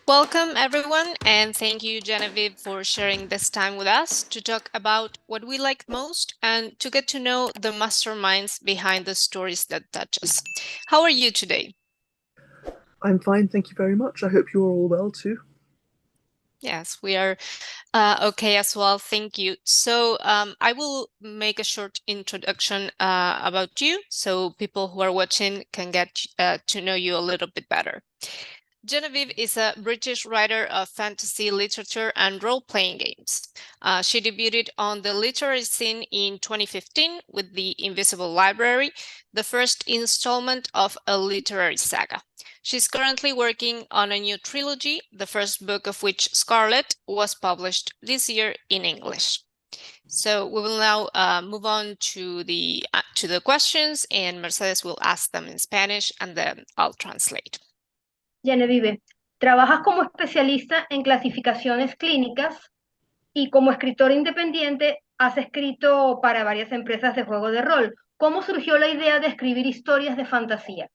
Welcome, everyone, and thank you, Genevieve, for sharing this time with us to talk about what we like most and to get to know the masterminds behind the stories that touch us. How are you today? I'm fine, thank you very much. I hope you're all well too. Yes, we are okay as well. Thank you. So I will make a short introduction about you so people who are watching can get to know you a little bit better. Genevieve is a British writer of fantasy literature and role-playing games. She debuted on the literary scene in 2015 with The Invisible Library, the first installment of a literary saga. She's currently working on a new trilogy, the first book of which, Scarlet, was published this year in English. So we will now move on to the questions, and Mercedes will ask them in Spanish, and then I'll translate. Genevieve, trabajas como especialista en clasificaciones clínicas y como escritora independiente has escrito para varias empresas de juego de rol. ¿Cómo surgió la idea de escribir historias de fantasía?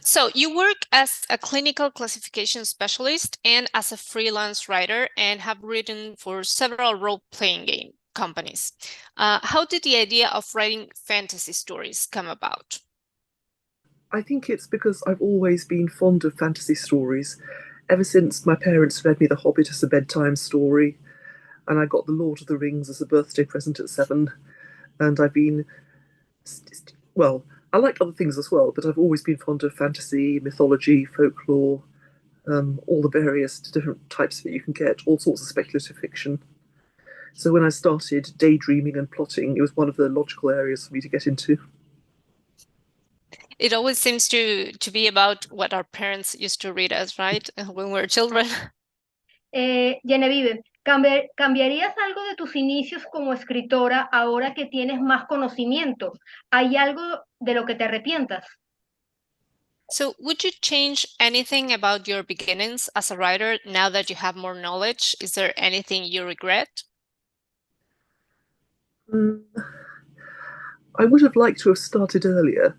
So you work as a clinical classification specialist and as a freelance writer and have written for several role-playing game companies. How did the idea of writing fantasy stories come about? I think it's because I've always been fond of fantasy stories. Ever since my parents read me The Hobbit as a bedtime story, and I got The Lord of the Rings as a birthday present at 7. And I've been, well, I like other things as well, but I've always been fond of fantasy, mythology, folklore, all the various different types that you can get, all sorts of speculative fiction. So when I started daydreaming and plotting, it was one of the logical areas for me to get into. It always seems to be about what our parents used to read us, right? When we were children. Genevieve, ¿cambiarías algo de tus inicios como escritora ahora que tienes más conocimiento? ¿Hay algo de lo que te arrepientas? So would you change anything about your beginnings as a writer now that you have more knowledge? Is there anything you regret? I would have liked to have started earlier,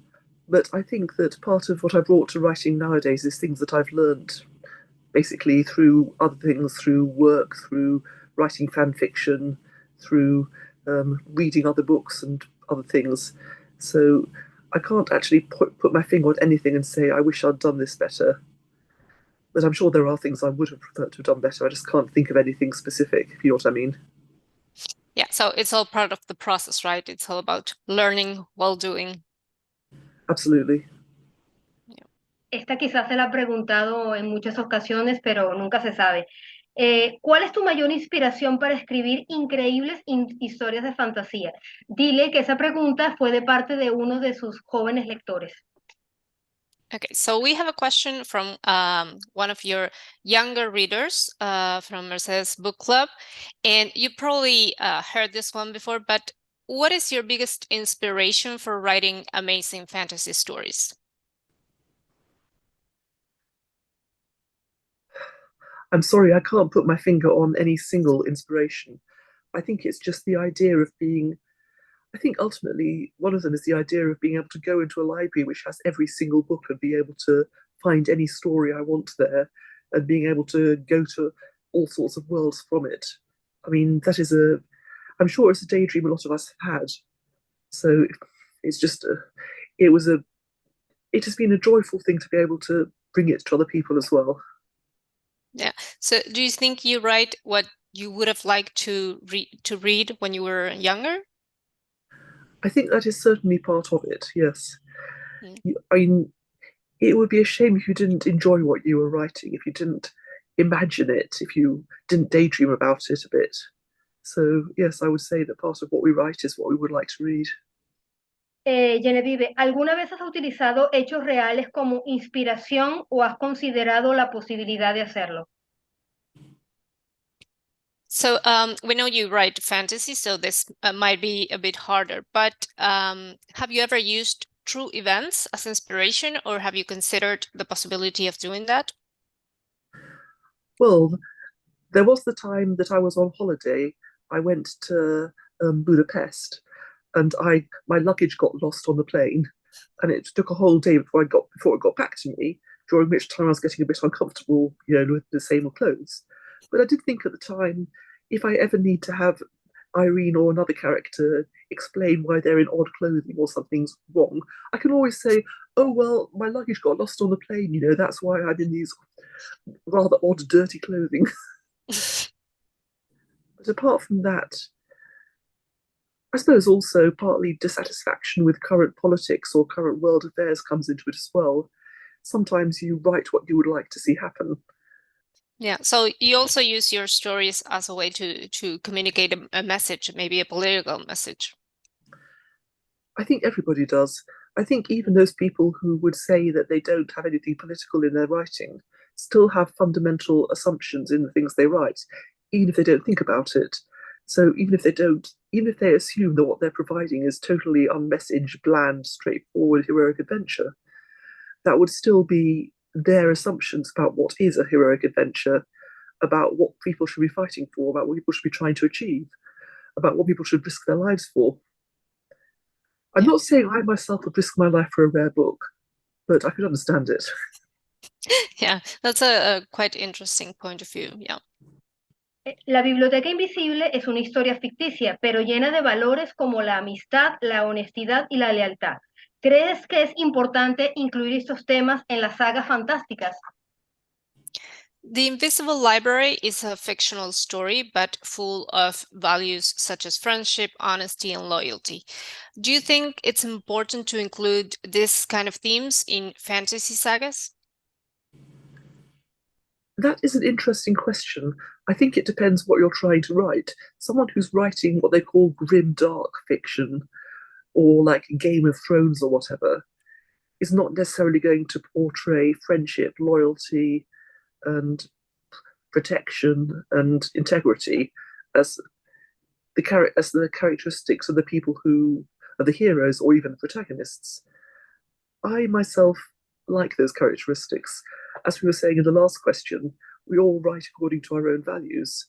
but I think that part of what I brought to writing nowadays is things that I've learned basically through other things, through work, through writing fan fiction, through reading other books and other things. So I can't actually put my finger on anything and say, I wish I'd done this better. But I'm sure there are things I would have preferred to have done better. I just can't think of anything specific, if you know what I mean. Yeah, so it's all part of the process, right? It's all about learning while doing. Absolutely. Esta quizás se la ha preguntado en muchas ocasiones, pero nunca se sabe. ¿Cuál es tu mayor inspiración para escribir increíbles historias de fantasía? Dile que esa pregunta fue de parte de uno de sus jóvenes lectores. Okay, so we have a question from one of your younger readers from Mercedes Book Club, and you probably heard this one before, but what is your biggest inspiration for writing amazing fantasy stories? I'm sorry, I can't put my finger on any single inspiration. I think it's just the idea of being, I think ultimately one of them is the idea of being able to go into a library which has every single book and be able to find any story I want there and being able to go to all sorts of worlds from it. I mean, I'm sure it's a daydream a lot of us have had. So it's just, it has been a joyful thing to be able to bring it to other people as well. Yeah. So do you think you write what you would have liked to read when you were younger? I think that is certainly part of it, yes. I mean, it would be a shame if you didn't enjoy what you were writing, if you didn't imagine it, if you didn't daydream about it a bit. So, yes, I would say that part of what we write is what we would like to read. Genevieve, ¿alguna vez has utilizado hechos reales como inspiración o has considerado la posibilidad de hacerlo? So we know you write fantasy, so this might be a bit harder, but have you ever used true events as inspiration, or have you considered the possibility of doing that? Well, there was the time that I was on holiday. I went to Budapest, and my luggage got lost on the plane, and it took a whole day before it got back to me, during which time I was getting a bit uncomfortable, with the same clothes. But I did think at the time, if I ever need to have Irene or another character explain why they're in odd clothing or something's wrong, I can always say, oh, well, my luggage got lost on the plane, that's why I'm in these rather odd, dirty clothing. But apart from that, I suppose also partly dissatisfaction with current politics or current world affairs comes into it as well. Sometimes you write what you would like to see happen. Yeah, so you also use your stories as a way to communicate a message, maybe a political message. I think everybody does. I think even those people who would say that they don't have anything political in their writing still have fundamental assumptions in the things they write, even if they don't think about it. So even if they assume that what they're providing is totally unmessaged, bland, straightforward, heroic adventure, that would still be their assumptions about what is a heroic adventure, about what people should be fighting for, about what people should be trying to achieve, about what people should risk their lives for. I'm not saying I myself would risk my life for a rare book, but I could understand it. Yeah, that's a quite interesting point of view. Yeah. La Biblioteca Invisible es una historia ficticia, pero llena de valores como la amistad, la honestidad y la lealtad. ¿Crees que es importante incluir estos temas en las sagas fantásticas? The Invisible Library is a fictional story, but full of values such as friendship, honesty, and loyalty. Do you think it's important to include this kind of themes in fantasy sagas? That is an interesting question. I think it depends what you're trying to write. Someone who's writing what they call grim, dark fiction, or like Game of Thrones or whatever, is not necessarily going to portray friendship, loyalty, and protection and integrity as the characteristics of the people who are the heroes or even the protagonists. I myself like those characteristics. As we were saying in the last question, we all write according to our own values,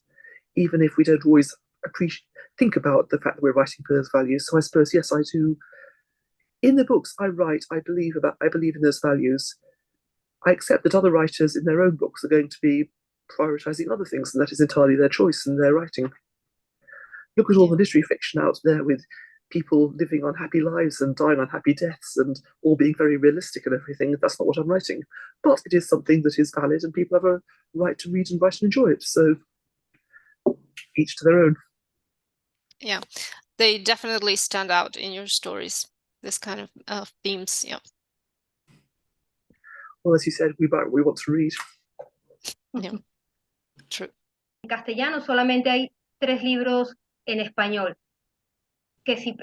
even if we don't always think about the fact that we're writing for those values. So I suppose, yes, I do. In the books I write, I believe in those values. I accept that other writers in their own books are going to be prioritizing other things, and that is entirely their choice in their writing. Look at all the literary fiction out there with people living unhappy lives and dying unhappy deaths and all being very realistic and everything. That's not what I'm writing. But it is something that is valid and people have a right to read and write and enjoy it. So each to their own. Yeah, they definitely stand out in your stories, this kind of themes. Yeah. Well, as you said, we want to read. Yeah. True. En castellano solamente hay 3 libros en español. Que si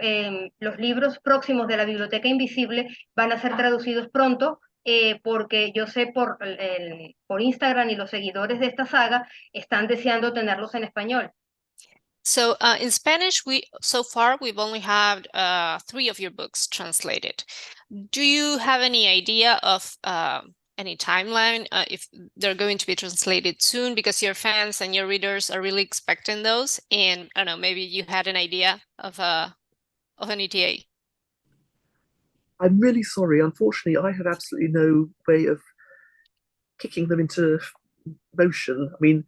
los libros próximos de la Biblioteca Invisible van a ser traducidos pronto, porque yo sé por Instagram y los seguidores de esta saga están deseando tenerlos en español. So in Spanish, so far we've only had 3 of your books translated. Do you have any idea of any timeline if they're going to be translated soon? Because your fans and your readers are really expecting those, and I don't know, maybe you had an idea of an ETA. I'm really sorry. Unfortunately, I have absolutely no way of kicking them into motion. I mean,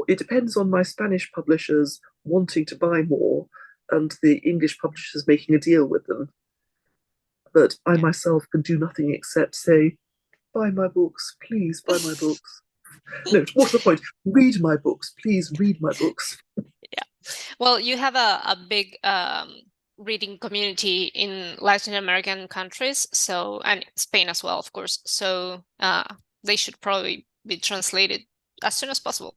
it depends on my Spanish publishers wanting to buy more and the English publishers making a deal with them. But I myself can do nothing except say, buy my books, please buy my books. No, what's the point? Read my books, please read my books. Yeah. Well, you have a big reading community in Latin American countries, so, and Spain as well, of course. So they should probably be translated as soon as possible.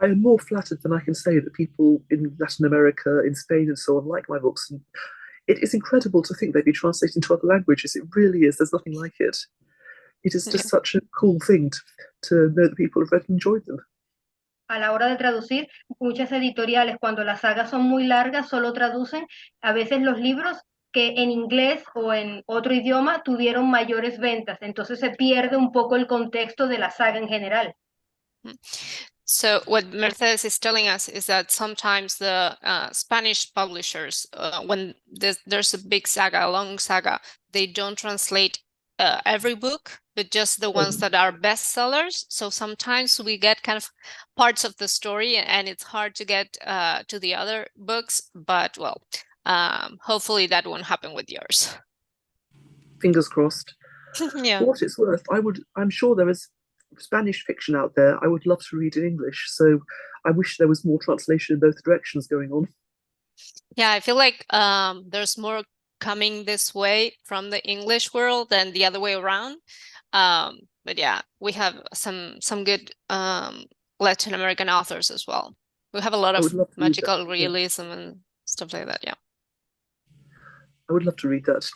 I am more flattered than I can say that people in Latin America, in Spain and so on like my books. And it is incredible to think they'd be translated into other languages. It really is. There's nothing like it. It is just such a cool thing to know that people have read and enjoyed them. A la hora de traducir, muchas editoriales, cuando las sagas son muy largas, solo traducen a veces los libros que en inglés o en otro idioma tuvieron mayores ventas. Entonces se pierde un poco el contexto de la saga en general. So what Mercedes is telling us is that sometimes the Spanish publishers, when there's a big saga, a long saga, they don't translate every book. but just the ones that are bestsellers. So sometimes we get kind of parts of the story and it's hard to get to the other books, but well, hopefully that won't happen with yours. Fingers crossed. Yeah. For what it's worth, I'm sure there is Spanish fiction out there I would love to read in English. So I wish there was more translation in both directions going on. Yeah, I feel like there's more coming this way from the English world than the other way around. But yeah, we have some good Latin American authors as well. We have a lot of magical realism and stuff like that. Yeah. I would love to read that.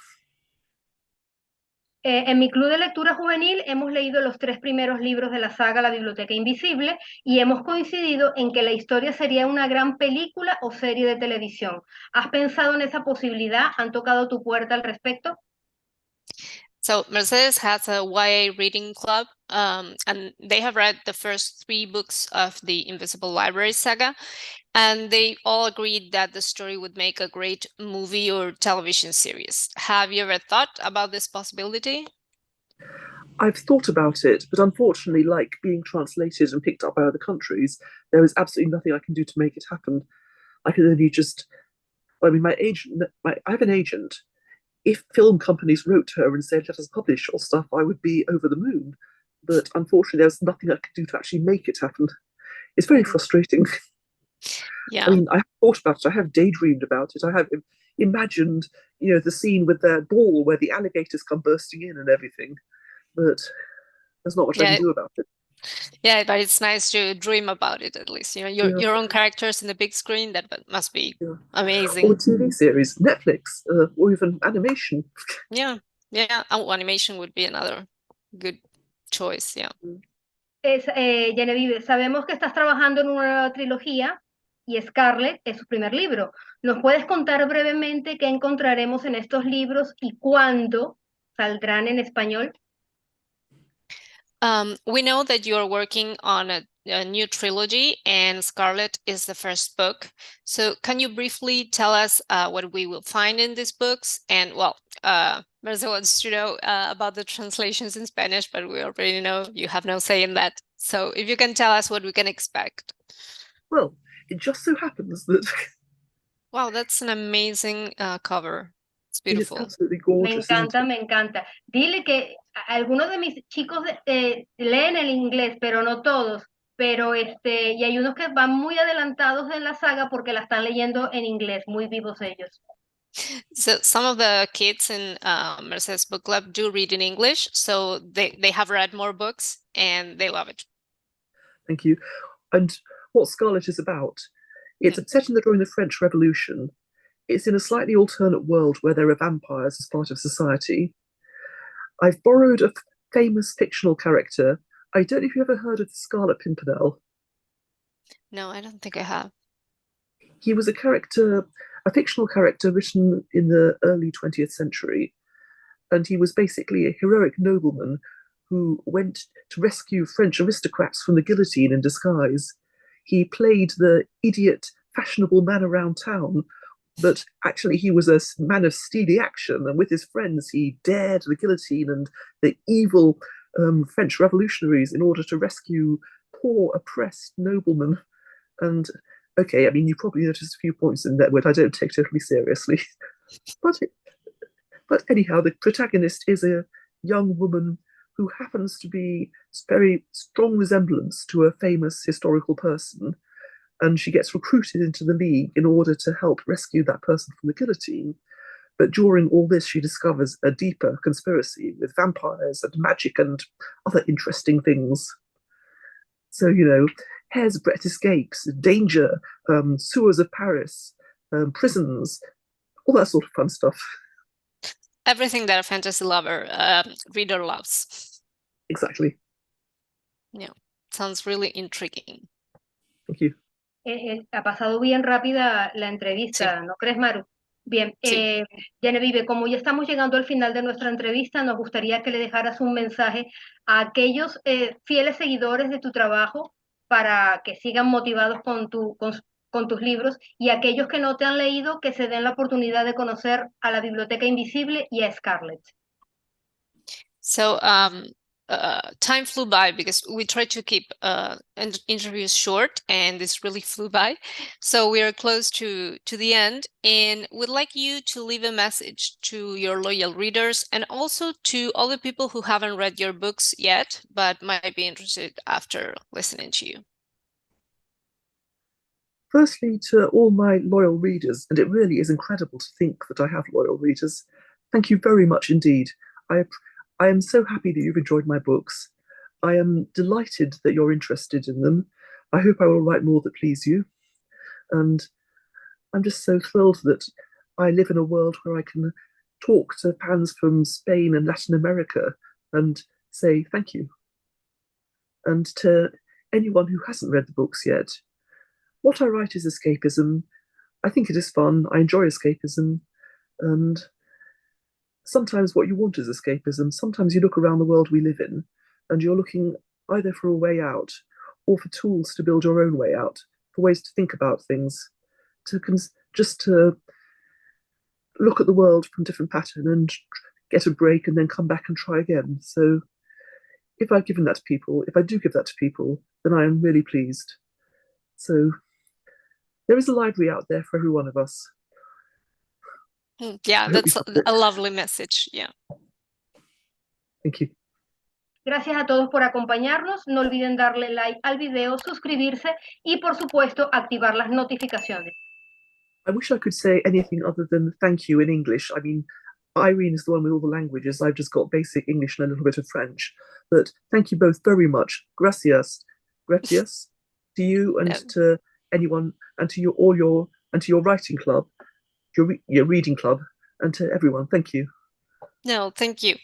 En mi club de lectura juvenil hemos leído los 3 primeros libros de la saga La Biblioteca Invisible y hemos coincidido en que la historia sería una gran película o serie de televisión. ¿Has pensado en esa posibilidad? ¿Han tocado tu puerta al respecto? So Mercedes has a YA reading club, and they have read the first 3 books of the Invisible Library saga, and they all agreed that the story would make a great movie or television series. Have you ever thought about this possibility? I've thought about it, but unfortunately, like being translated and picked up by other countries, there is absolutely nothing I can do to make it happen. I can only just, I mean, I have an agent. If film companies wrote to her and said, let us publish your stuff, I would be over the moon. But unfortunately, there's nothing I can do to actually make it happen. It's very frustrating. Yeah. I mean, I have thought about it. I have daydreamed about it. I have imagined, the scene with their ball where the alligators come bursting in and everything. But there's not much I can do about it. Yeah, but it's nice to dream about it at least. Your own characters in the big screen, that must be amazing. Or a TV series, Netflix, or even animation. Yeah. Animation would be another good choice, yeah. Genevieve, sabemos que estás trabajando en una nueva trilogía y Scarlett es su primer libro. ¿Nos puedes contar brevemente qué encontraremos en estos libros y cuándo saldrán en español? We know that you're working on a new trilogy and Scarlett is the first book. So can you briefly tell us what we will find in these books? And well, Marcel wants to know about the translations in Spanish, but we already know you have no say in that. So if you can tell us what we can expect. Well, it just so happens that... Wow, that's an amazing cover. It's beautiful. It's absolutely gorgeous. Me encanta. Dile que algunos de mis chicos leen el inglés, pero no todos. Pero y hay unos que van muy adelantados en la saga porque la están leyendo en inglés, muy vivos ellos. So some of the kids in Mercedes Book Club do read in English, so they have read more books and they love it. Thank you. And what Scarlett is about, it's set during the French Revolution. It's in a slightly alternate world where there are vampires as part of society. I've borrowed a famous fictional character. I don't know if you ever heard of the Scarlet Pimpernel. No, I don't think I have. He was a fictional character written in the early 20th century. And he was basically a heroic nobleman who went to rescue French aristocrats from the guillotine in disguise. He played the idiot, fashionable man around town, but actually he was a man of steely action, and with his friends he dared the guillotine and the evil French revolutionaries in order to rescue poor, oppressed noblemen. And okay, I mean, you probably noticed a few points in there which I don't take totally seriously. But anyhow, the protagonist is a young woman who happens to be very strong resemblance to a famous historical person. And she gets recruited into the League in order to help rescue that person from the guillotine. But during all this, she discovers a deeper conspiracy with vampires and magic and other interesting things. So, hair's breadth escapes, danger, sewers of Paris, prisons, all that sort of fun stuff. Everything that a fantasy reader loves. Exactly. Yeah, sounds really intriguing. Thank you. Ha pasado bien rápida la entrevista, ¿no crees, Maru? Bien, Genevieve, como ya estamos llegando al final de nuestra entrevista, nos gustaría que le dejaras un mensaje a aquellos fieles seguidores de tu trabajo para que sigan motivados con tus libros, y aquellos que no te han leído, que se den la oportunidad de conocer a la Biblioteca Invisible y a Scarlett. So time flew by because we tried to keep interviews short, and this really flew by. So we are close to the end, and we'd like you to leave a message to your loyal readers and also to all the people who haven't read your books yet, but might be interested after listening to you. Firstly, to all my loyal readers, and it really is incredible to think that I have loyal readers, thank you very much indeed. I am so happy that you've enjoyed my books. I am delighted that you're interested in them. I hope I will write more that please you. And I'm just so thrilled that I live in a world where I can talk to fans from Spain and Latin America and say thank you. And to anyone who hasn't read the books yet, what I write is escapism. I think it is fun. I enjoy escapism. And sometimes what you want is escapism. Sometimes you look around the world we live in and you're looking either for a way out or for tools to build your own way out, for ways to think about things, just to look at the world from different pattern and get a break and then come back and try again. So if I've given that to people, if I do give that to people, then I am really pleased. So there is a library out there for every one of us. Yeah, that's a lovely message. Yeah. Thank you. Gracias a todos por acompañarnos. No olviden darle like al video, suscribirse y, por supuesto, activar las notificaciones. I wish I could say anything other than thank you in English. I mean, Irene is the one with all the languages. I've just got basic English and a little bit of French. But thank you both very much. Gracias. Gracias to you and to anyone, and to your writing club, your reading club, and to everyone. Thank you. No, thank you.